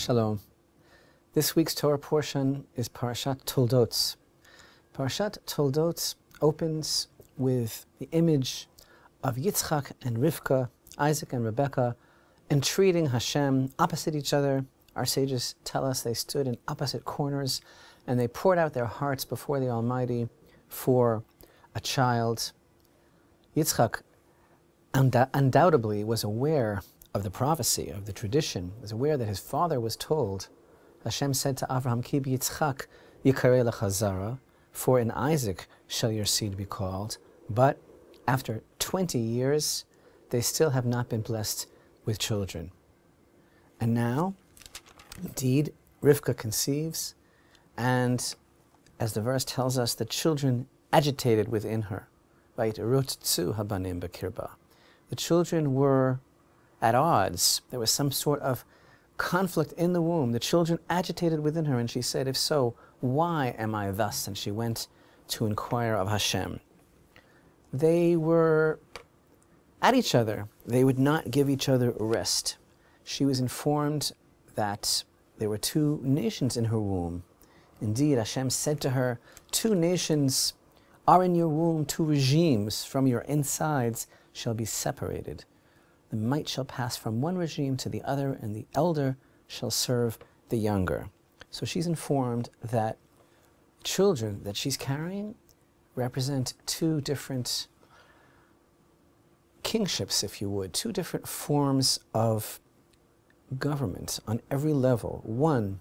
Shalom. This week's Torah portion is Parashat Toldot. Parashat Toldot opens with the image of Yitzchak and Rivka, Isaac and Rebekah, entreating Hashem opposite each other. Our sages tell us they stood in opposite corners and they poured out their hearts before the Almighty for a child. Yitzchak undoubtedly was aware of the prophecy, of the tradition, was aware that his father was told. Hashem said to Avraham, Ki b'Yitzchak yikarei lecha zara, for in Isaac shall your seed be called. But after 20 years, they still have not been blessed with children. And now, indeed, Rivka conceives, and as the verse tells us, the children agitated within her. The children were at odds. There was some sort of conflict in the womb. The children agitated within her, and she said, if so, why am I thus? And she went to inquire of Hashem. They were at each other. They would not give each other rest. She was informed that there were two nations in her womb. Indeed, Hashem said to her, 2 nations are in your womb, 2 regimes from your insides shall be separated. The might shall pass from one regime to the other, and the elder shall serve the younger. So she's informed that children that she's carrying represent 2 different kingships, if you would, 2 different forms of government on every level. One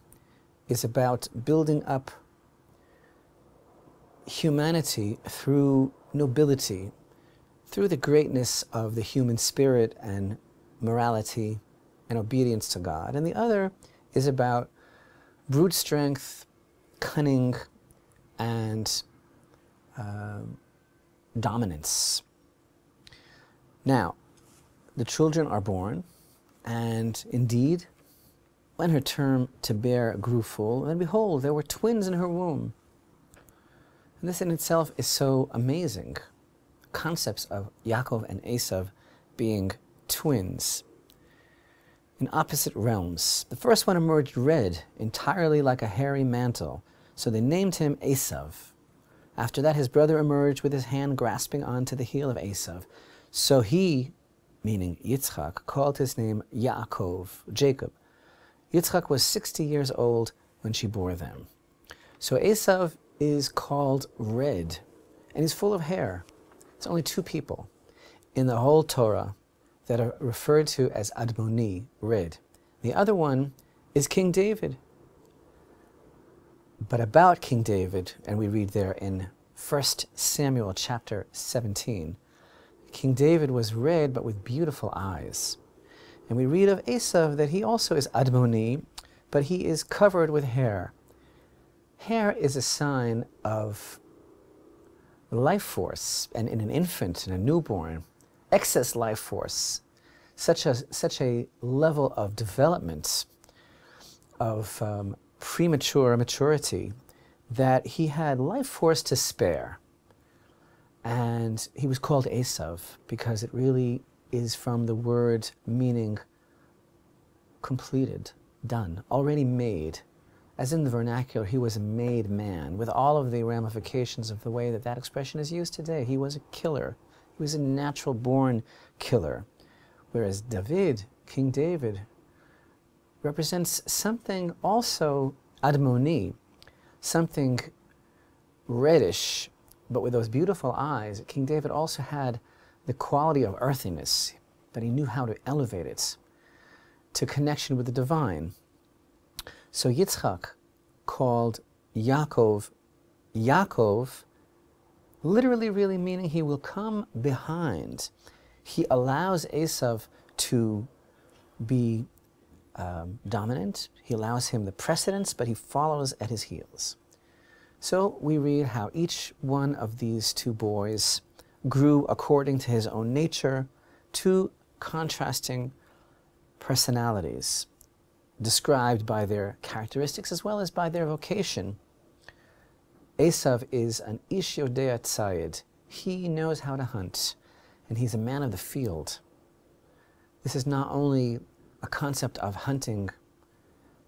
is about building up humanity through nobility, through the greatness of the human spirit and morality and obedience to God. And the other is about brute strength, cunning, and dominance. Now, the children are born, and indeed, when her term to bear grew full, and behold, there were twins in her womb. And this in itself is so amazing. Concepts of Yaakov and Esau being twins in opposite realms. The first one emerged red, entirely like a hairy mantle, so they named him Esau. After that, his brother emerged with his hand grasping onto the heel of Esau. So he, meaning Yitzchak, called his name Yaakov, Jacob. Yitzchak was 60 years old when she bore them. So Esau is called red, and he's full of hair. There's only 2 people in the whole Torah that are referred to as Admoni, red. The other one is King David. But about King David, and we read there in 1 Samuel chapter 17, King David was red but with beautiful eyes. And we read of Esau that he also is Admoni, but he is covered with hair. Hair is a sign of life force, and in an infant, in a newborn, excess life force, such a level of development, of premature maturity, that he had life force to spare. And he was called Esau because it really is from the word meaning completed, done, already made. As in the vernacular, he was a made man, with all of the ramifications of the way that that expression is used today. He was a killer. He was a natural-born killer. Whereas David, King David, represents something also Admoni, something reddish, but with those beautiful eyes. King David also had the quality of earthiness, but he knew how to elevate it to connection with the divine. So Yitzchak called Yaakov, Yaakov, literally really meaning he will come behind. He allows Esau to be dominant. He allows him the precedence, but he follows at his heels. So we read how each one of these 2 boys grew according to his own nature, 2 contrasting personalities, described by their characteristics as well as by their vocation. Esau is an ish yodea tzayid. He knows how to hunt, and he's a man of the field. This is not only a concept of hunting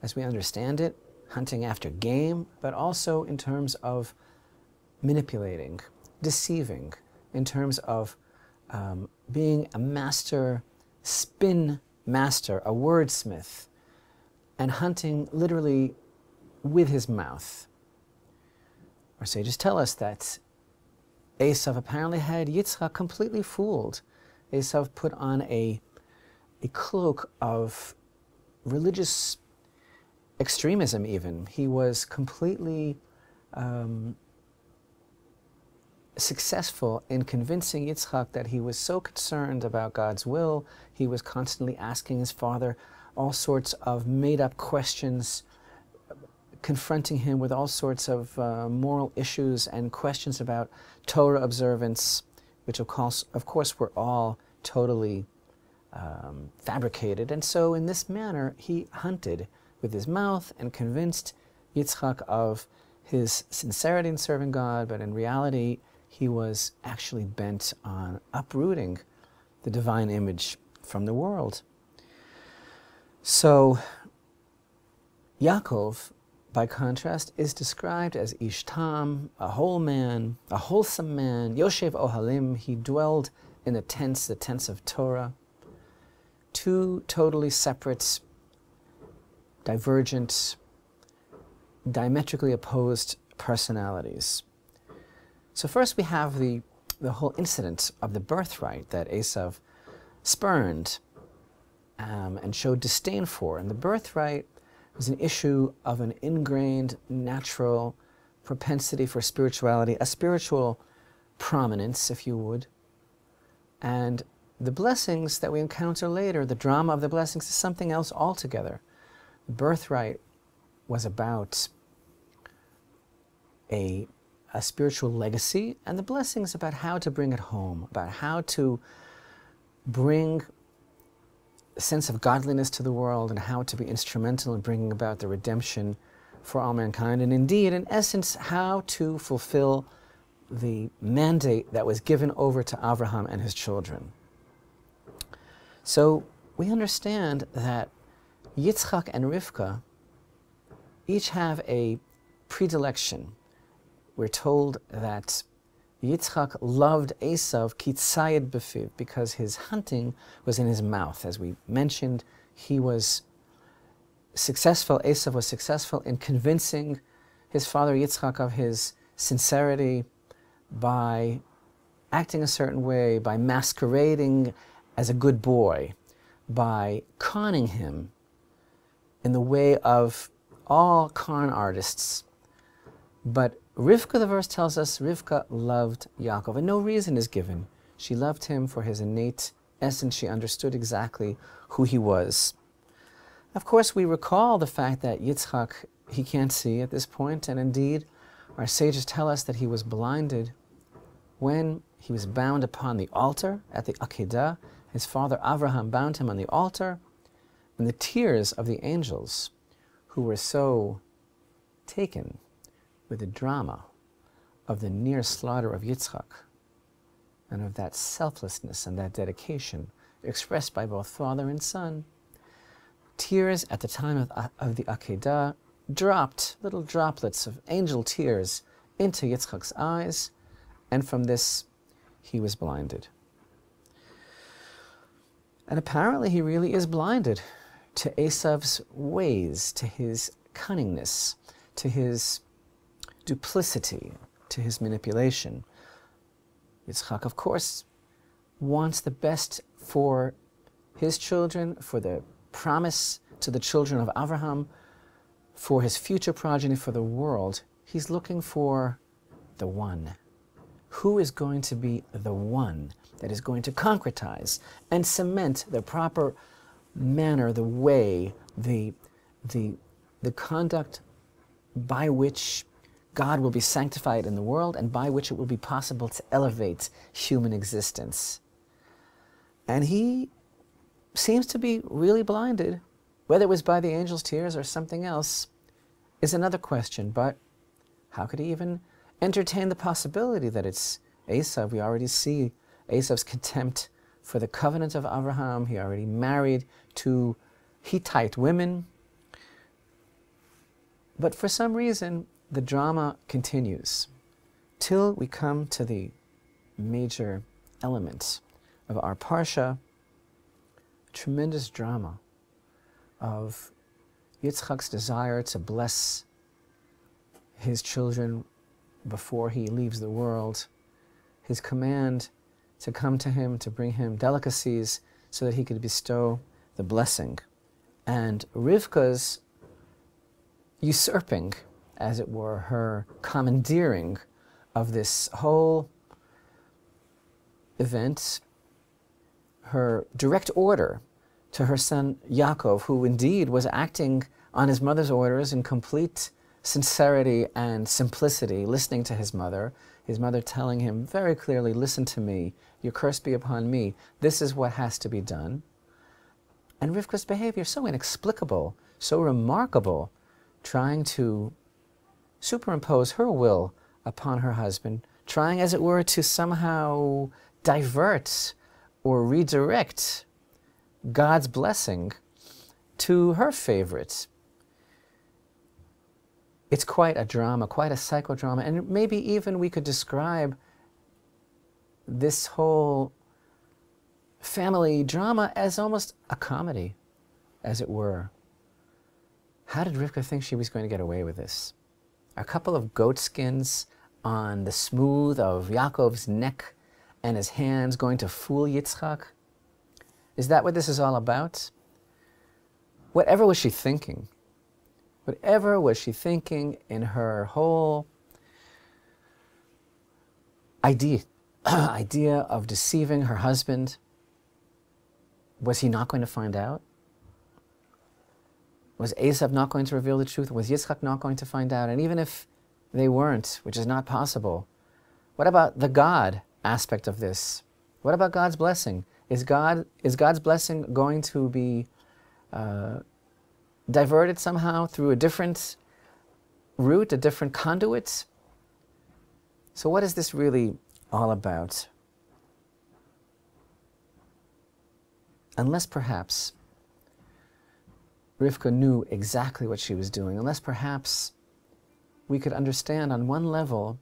as we understand it, hunting after game, but also in terms of manipulating, deceiving, in terms of being a master, spin master, a wordsmith, and hunting literally with his mouth. Our sages tell us that Esau apparently had Yitzchak completely fooled. Esau put on a cloak of religious extremism even. He was completely successful in convincing Yitzchak that he was so concerned about God's will. He was constantly asking his father all sorts of made-up questions, confronting him with all sorts of moral issues and questions about Torah observance, which of course were all totally fabricated. And so in this manner, he hunted with his mouth and convinced Yitzchak of his sincerity in serving God, but in reality, he was actually bent on uprooting the divine image from the world. So Yaakov, by contrast, is described as Ishtam, a whole man, a wholesome man, Yoshev Ohalim. He dwelled in the tents of Torah. Two totally separate, divergent, diametrically opposed personalities. So first we have the whole incident of the birthright that Esau spurned and showed disdain for. And the birthright was an issue of an ingrained, natural propensity for spirituality, a spiritual prominence, if you would. And the blessings that we encounter later, the drama of the blessings, is something else altogether. The birthright was about a spiritual legacy, and the blessings about how to bring it home, about how to bring a sense of godliness to the world and how to be instrumental in bringing about the redemption for all mankind, and indeed, in essence, how to fulfill the mandate that was given over to Abraham and his children. So we understand that Yitzchak and Rivka each have a predilection. We're told that Yitzchak loved Esau kitzayed befiv, because his hunting was in his mouth. As we mentioned, he was successful, Esau was successful in convincing his father Yitzchak of his sincerity by acting a certain way, by masquerading as a good boy, by conning him in the way of all con artists. But Rivka, the verse tells us, Rivka loved Yaakov, and no reason is given. She loved him for his innate essence. She understood exactly who he was. Of course, we recall the fact that Yitzchak, he can't see at this point, and indeed, our sages tell us that he was blinded when he was bound upon the altar at the Akedah. His father Abraham bound him on the altar, and the tears of the angels, who were so taken with the drama of the near slaughter of Yitzchak and of that selflessness and that dedication expressed by both father and son. Tears at the time of the Akedah dropped, little droplets of angel tears, into Yitzchak's eyes, and from this he was blinded. And apparently he really is blinded to Esau's ways, to his cunningness, to his duplicity, to his manipulation. Yitzchak, of course, wants the best for his children, for the promise to the children of Abraham, for his future progeny, for the world. He's looking for the one. Who is going to be the one that is going to concretize and cement the proper manner, the way, the conduct by which God will be sanctified in the world and by which it will be possible to elevate human existence. And he seems to be really blinded. Whether it was by the angel's tears or something else is another question, but how could he even entertain the possibility that it's Esau? We already see Esau's contempt for the covenant of Abraham. He already married two Hittite women. But for some reason, the drama continues till we come to the major element of our Parsha, tremendous drama of Yitzchak's desire to bless his children before he leaves the world, his command to come to him, to bring him delicacies so that he could bestow the blessing, and Rivka's usurping, as it were, her commandeering of this whole event, her direct order to her son Yaakov, who indeed was acting on his mother's orders in complete sincerity and simplicity, listening to his mother telling him very clearly, listen to me, your curse be upon me, this is what has to be done. And Rivka's behavior, so inexplicable, so remarkable, trying to superimpose her will upon her husband, trying, as it were, to somehow divert or redirect God's blessing to her favorite. It's quite a drama, quite a psychodrama, and maybe even we could describe this whole family drama as almost a comedy, as it were. How did Rivka think she was going to get away with this? A couple of goat skins on the smooth of Yaakov's neck and his hands going to fool Yitzchak? Is that what this is all about? Whatever was she thinking? Whatever was she thinking in her whole idea of deceiving her husband? Was he not going to find out? Was Esau not going to reveal the truth? Was Yitzchak not going to find out? And even if they weren't, which is not possible, what about the God aspect of this? What about God's blessing? Is God's blessing going to be diverted somehow through a different route, a different conduit? So what is this really all about? Unless perhaps Rivka knew exactly what she was doing, unless perhaps we could understand on one level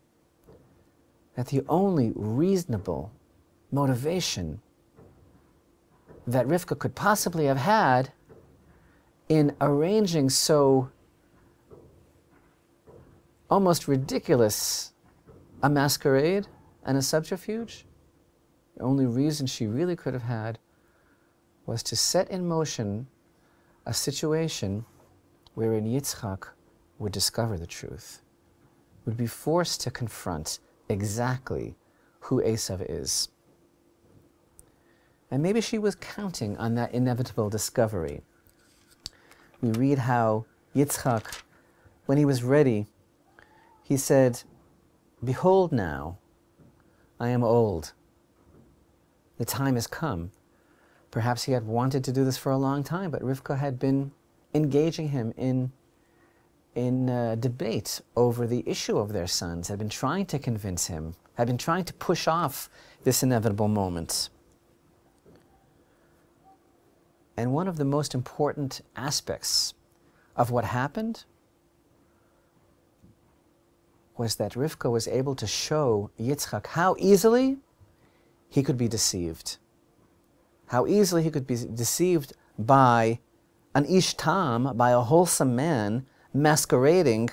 that the only reasonable motivation that Rivka could possibly have had in arranging so almost ridiculous a masquerade and a subterfuge, the only reason she really could have had was to set in motion a situation wherein Yitzchak would discover the truth, would be forced to confront exactly who Esau is. And maybe she was counting on that inevitable discovery. We read how Yitzchak, when he was ready, he said, "Behold now, I am old. The time has come." Perhaps he had wanted to do this for a long time, but Rivka had been engaging him in debate over the issue of their sons, had been trying to convince him, had been trying to push off this inevitable moment. And one of the most important aspects of what happened was that Rivka was able to show Yitzchak how easily he could be deceived. How easily he could be deceived by an ish tam, by a wholesome man masquerading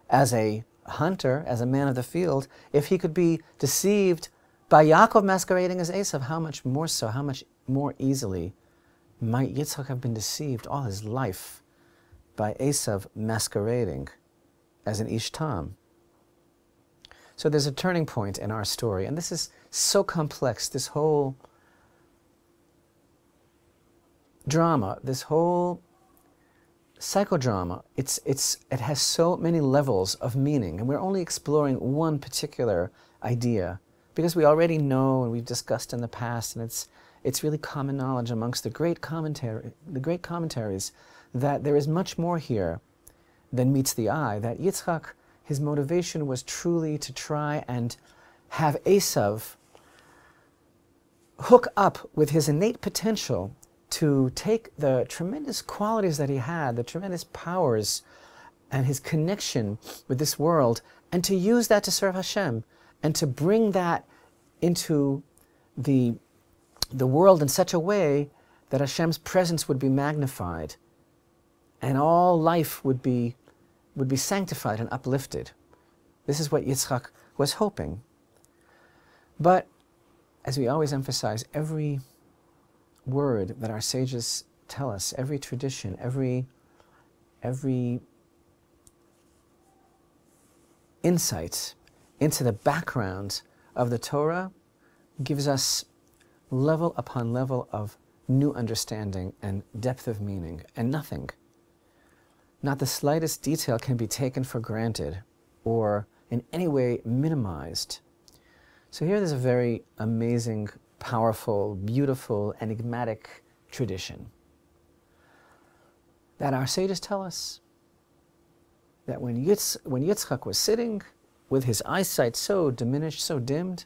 as a hunter, as a man of the field. If he could be deceived by Yaakov masquerading as Esau, how much more so, how much more easily might Yitzchak have been deceived all his life by Esau masquerading as an ish tam. So there's a turning point in our story, and this is so complex, this whole drama, this whole psychodrama, it has so many levels of meaning, and we're only exploring one particular idea because we already know and we've discussed in the past, and it's really common knowledge amongst the great commentaries that there is much more here than meets the eye, that Yitzchak, his motivation was truly to try and have Esau hook up with his innate potential to take the tremendous qualities that he had, the tremendous powers and his connection with this world, and to use that to serve Hashem, and to bring that into the world in such a way that Hashem's presence would be magnified, and all life would be sanctified and uplifted. This is what Yitzchak was hoping. But, as we always emphasize, every word that our sages tell us, every tradition, every insight into the background of the Torah gives us level upon level of new understanding and depth of meaning, and nothing, not the slightest detail, can be taken for granted or in any way minimized. So here there's a very amazing, powerful, beautiful, enigmatic tradition that our sages tell us that when Yitzchak was sitting with his eyesight so diminished, so dimmed,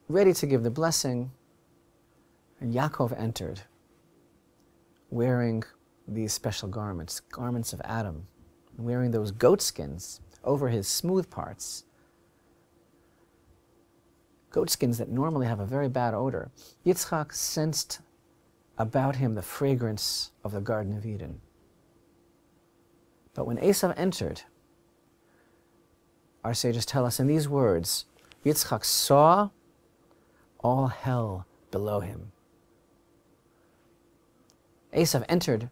ready to give the blessing, and Yaakov entered, wearing these special garments, garments of Adam, wearing those goat skins over his smooth parts, goat skins that normally have a very bad odor. Yitzchak sensed about him the fragrance of the Garden of Eden. But when Esau entered, our sages tell us in these words, Yitzchak saw all hell below him. Esau entered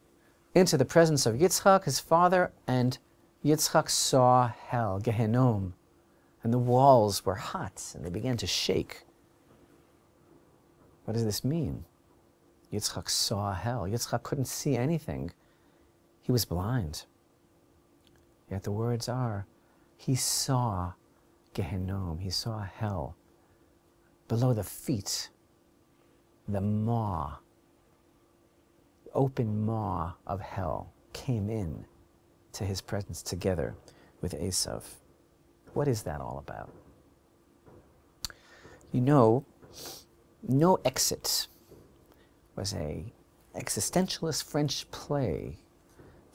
into the presence of Yitzchak, his father, and Yitzchak saw hell, Gehenom, and the walls were hot, and they began to shake. What does this mean? Yitzchak saw hell. Yitzchak couldn't see anything. He was blind. Yet the words are, he saw Gehenom, he saw hell. Below the feet, the maw, the open maw of hell came in to his presence together with Esau. What is that all about? You know, No Exit was an existentialist French play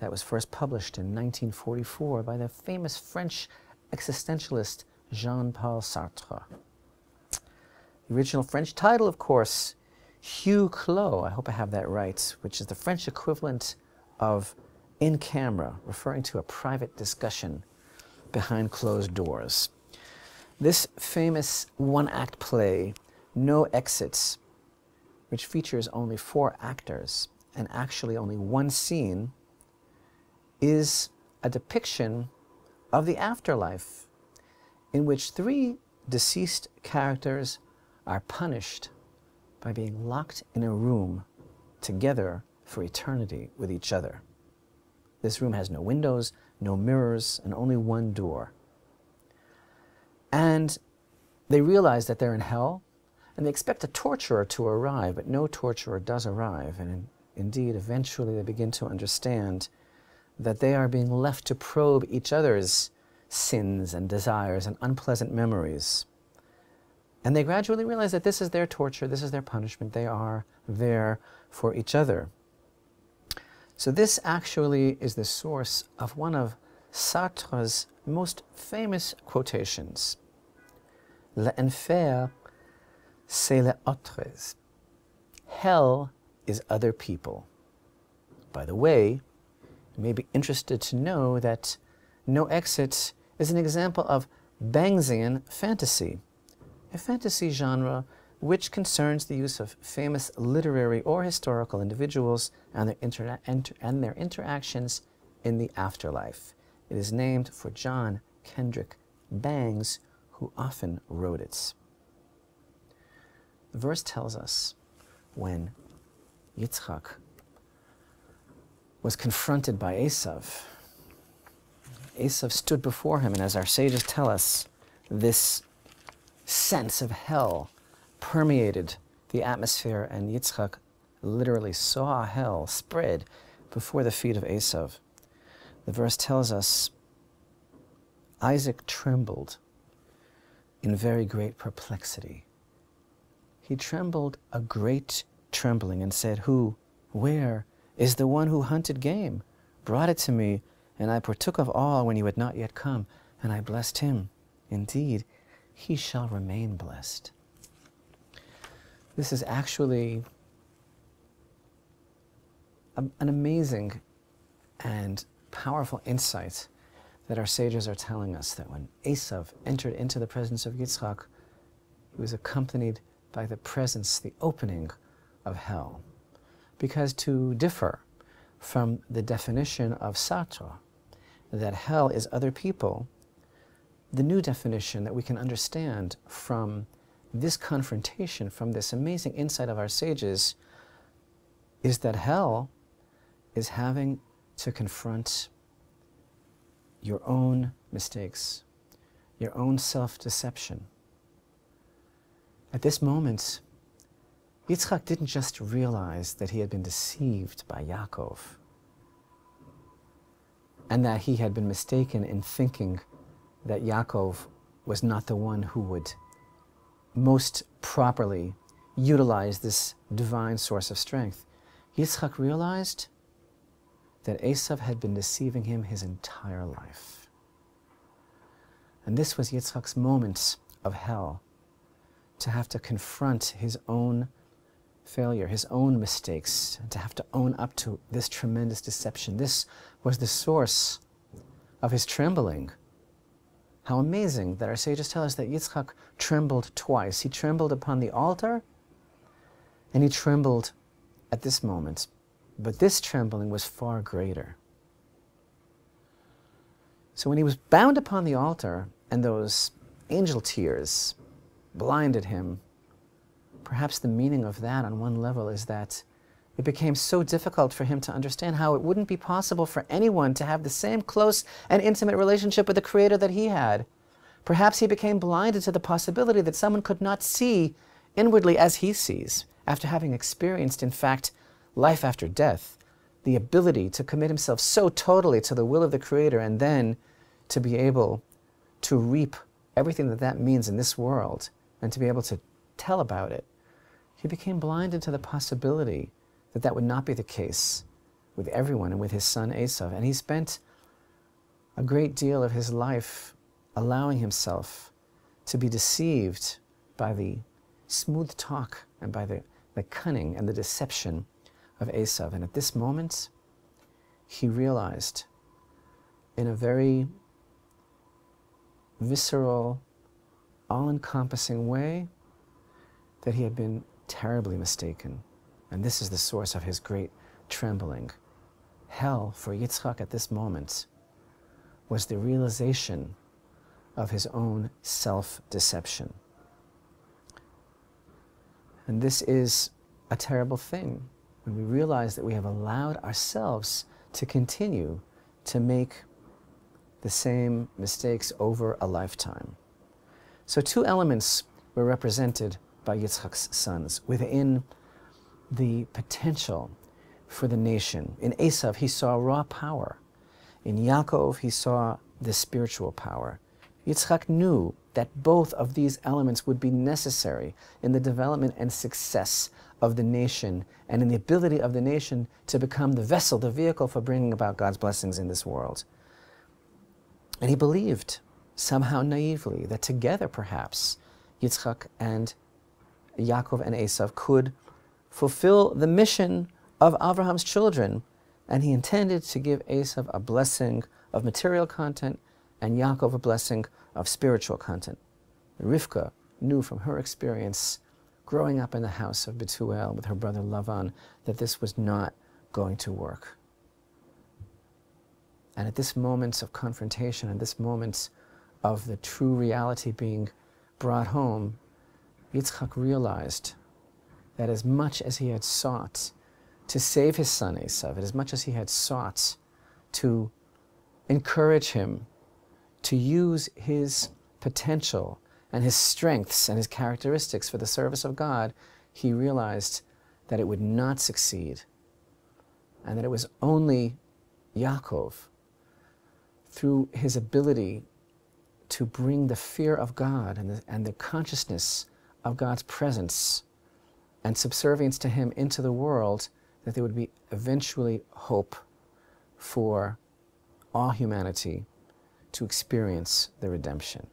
that was first published in 1944 by the famous French existentialist Jean-Paul Sartre. The original French title, of course, Huis Clos, I hope I have that right, which is the French equivalent of in camera, referring to a private discussion behind closed doors. This famous one-act play, No Exits, which features only 4 actors and actually only one scene, is a depiction of the afterlife in which 3 deceased characters are punished by being locked in a room together for eternity with each other. This room has no windows, no mirrors, and only one door. And they realize that they're in hell, and they expect a torturer to arrive, but no torturer does arrive. And indeed, eventually they begin to understand that they are being left to probe each other's sins and desires and unpleasant memories. And they gradually realize that this is their torture, this is their punishment. They are there for each other. So this actually is the source of one of Sartre's most famous quotations. L'enfer, c'est les autres. Hell is other people. By the way, you may be interested to know that No Exit is an example of Bangsian fantasy, a fantasy genre which concerns the use of famous literary or historical individuals and their interactions in the afterlife. It is named for John Kendrick Bangs, who often wrote it. The verse tells us when Yitzchak was confronted by Esau, Esau stood before him, and as our sages tell us, this sense of hell permeated the atmosphere, and Yitzchak literally saw hell spread before the feet of Esau. The verse tells us, Isaac trembled in very great perplexity. He trembled a great trembling and said, where is the one who hunted game, brought it to me, and I partook of all when you had not yet come, and I blessed him. Indeed, he shall remain blessed. This is actually an amazing and powerful insight that our sages are telling us, that when Esau entered into the presence of Yitzchak, he was accompanied by the presence, the opening of hell. Because to differ from the definition of Sartre, that hell is other people, the new definition that we can understand from this confrontation, from this amazing insight of our sages, is that hell is having to confront your own mistakes, your own self-deception. At this moment, Yitzchak didn't just realize that he had been deceived by Yaakov and that he had been mistaken in thinking that Yaakov was not the one who would most properly utilize this divine source of strength. Yitzchak realized that Esau had been deceiving him his entire life. And this was Yitzchak's moment of hell, to have to confront his own failure, his own mistakes, and to have to own up to this tremendous deception. This was the source of his trembling. How amazing that our sages tell us that Yitzchak trembled twice. He trembled upon the altar, and he trembled at this moment. But this trembling was far greater. So when he was bound upon the altar, and those angel tears blinded him, perhaps the meaning of that on one level is that it became so difficult for him to understand how it wouldn't be possible for anyone to have the same close and intimate relationship with the Creator that he had. Perhaps he became blinded to the possibility that someone could not see inwardly as he sees, after having experienced, in fact, life after death, the ability to commit himself so totally to the will of the Creator, and then to be able to reap everything that that means in this world, and to be able to tell about it. He became blinded to the possibility that that would not be the case with everyone and with his son Esau. And he spent a great deal of his life allowing himself to be deceived by the smooth talk and by the cunning and the deception of Esau. And at this moment, he realized in a very visceral, all-encompassing way that he had been terribly mistaken. And this is the source of his great trembling. Hell for Yitzchak at this moment was the realization of his own self-deception. And this is a terrible thing, when we realize that we have allowed ourselves to continue to make the same mistakes over a lifetime. So two elements were represented by Yitzchak's sons within the potential for the nation. In Esau, he saw raw power. In Yaakov, he saw the spiritual power. Yitzchak knew that both of these elements would be necessary in the development and success of the nation, and in the ability of the nation to become the vessel, the vehicle for bringing about God's blessings in this world. And he believed, somehow naively, that together perhaps Yitzchak and Yaakov and Esau could fulfill the mission of Abraham's children, and he intended to give Esau a blessing of material content and Yaakov a blessing of spiritual content. Rivka knew from her experience growing up in the house of Bethuel with her brother Lavan that this was not going to work. And at this moment of confrontation, at this moment of the true reality being brought home, Yitzchak realized that as much as he had sought to save his son Esau, as much as he had sought to encourage him to use his potential and his strengths and his characteristics for the service of God, he realized that it would not succeed, and that it was only Yaakov, through his ability to bring the fear of God and the consciousness of God's presence and subservience to him into the world, that there would be eventually hope for all humanity to experience the redemption.